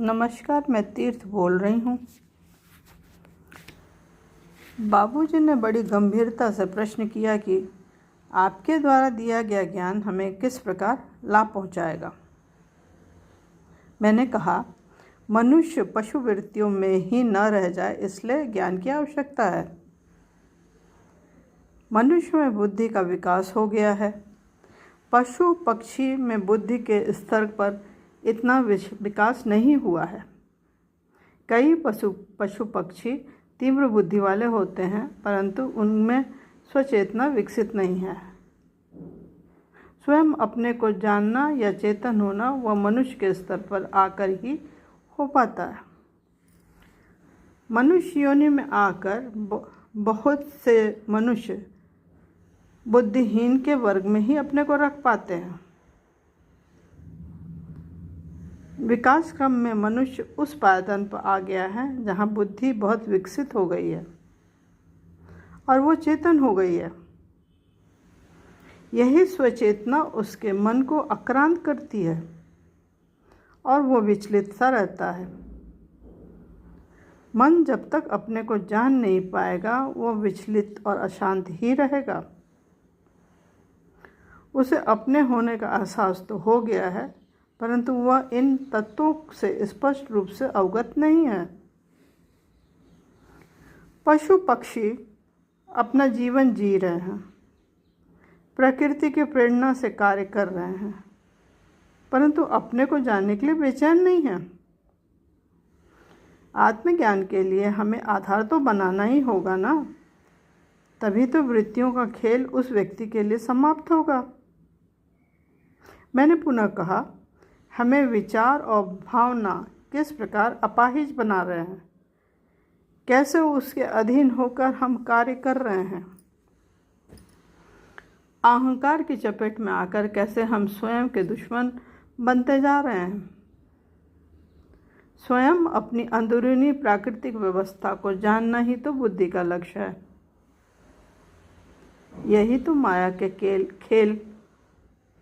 नमस्कार, मैं तीर्थ बोल रही हूँ। बाबूजी ने बड़ी गंभीरता से प्रश्न किया कि आपके द्वारा दिया गया ज्ञान हमें किस प्रकार लाभ पहुँचाएगा। मैंने कहा, मनुष्य पशु वृत्तियों में ही न रह जाए, इसलिए ज्ञान की आवश्यकता है। मनुष्य में बुद्धि का विकास हो गया है। पशु पक्षी में बुद्धि के स्तर पर इतना विकास नहीं हुआ है। कई पशु पक्षी तीव्र बुद्धि वाले होते हैं, परंतु उनमें स्वचेतना विकसित नहीं है। स्वयं अपने को जानना या चेतन होना वह मनुष्य के स्तर पर आकर ही हो पाता है। मनुष्य योनि में आकर बहुत से मनुष्य बुद्धिहीन के वर्ग में ही अपने को रख पाते हैं। विकास क्रम में मनुष्य उस पायदान पर आ गया है जहाँ बुद्धि बहुत विकसित हो गई है और वो चेतन हो गई है। यही स्वचेतना उसके मन को आक्रांत करती है और वो विचलित सा रहता है। मन जब तक अपने को जान नहीं पाएगा, वो विचलित और अशांत ही रहेगा। उसे अपने होने का एहसास तो हो गया है, परंतु वह इन तत्वों से स्पष्ट रूप से अवगत नहीं है। पशु पक्षी अपना जीवन जी रहे हैं, प्रकृति की प्रेरणा से कार्य कर रहे हैं, परंतु अपने को जानने के लिए बेचैन नहीं है। आत्मज्ञान के लिए हमें आधार तो बनाना ही होगा ना, तभी तो वृत्तियों का खेल उस व्यक्ति के लिए समाप्त होगा। मैंने पुनः कहा, हमें विचार और भावना किस प्रकार अपाहिज बना रहे हैं, कैसे उसके अधीन होकर हम कार्य कर रहे हैं। अहंकार की चपेट में आकर कैसे हम स्वयं के दुश्मन बनते जा रहे हैं। स्वयं अपनी अंदरूनी प्राकृतिक व्यवस्था को जानना ही तो बुद्धि का लक्ष्य है। यही तो माया के खेल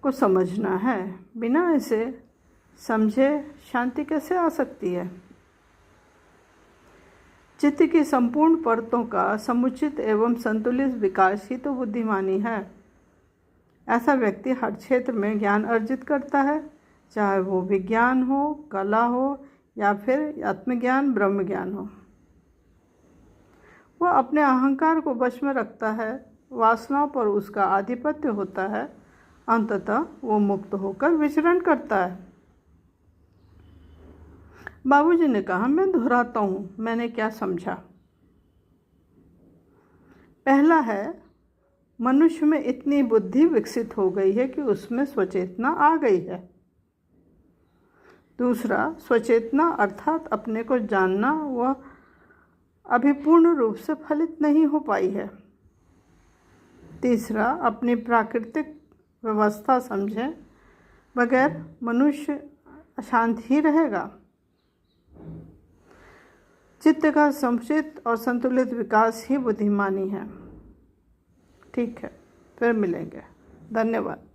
को समझना है। बिना इसे समझे शांति कैसे आ सकती है। चित्त की संपूर्ण परतों का समुचित एवं संतुलित विकास ही तो बुद्धिमानी है। ऐसा व्यक्ति हर क्षेत्र में ज्ञान अर्जित करता है, चाहे वो विज्ञान हो, कला हो या फिर आत्मज्ञान ब्रह्म ज्ञान हो। वह अपने अहंकार को वश में रखता है, वासनाओं पर उसका आधिपत्य होता है, अंततः वो मुक्त होकर विचरण करता है। बाबूजी ने कहा, मैं दोहराता हूँ, मैंने क्या समझा। पहला है, मनुष्य में इतनी बुद्धि विकसित हो गई है कि उसमें स्वचेतना आ गई है। दूसरा, स्वचेतना अर्थात अपने को जानना, वह अभी पूर्ण रूप से फलित नहीं हो पाई है। तीसरा, अपनी प्राकृतिक व्यवस्था समझे बगैर मनुष्य अशांत ही रहेगा। चित्त का समुचित और संतुलित विकास ही बुद्धिमानी है। ठीक है, फिर मिलेंगे। धन्यवाद।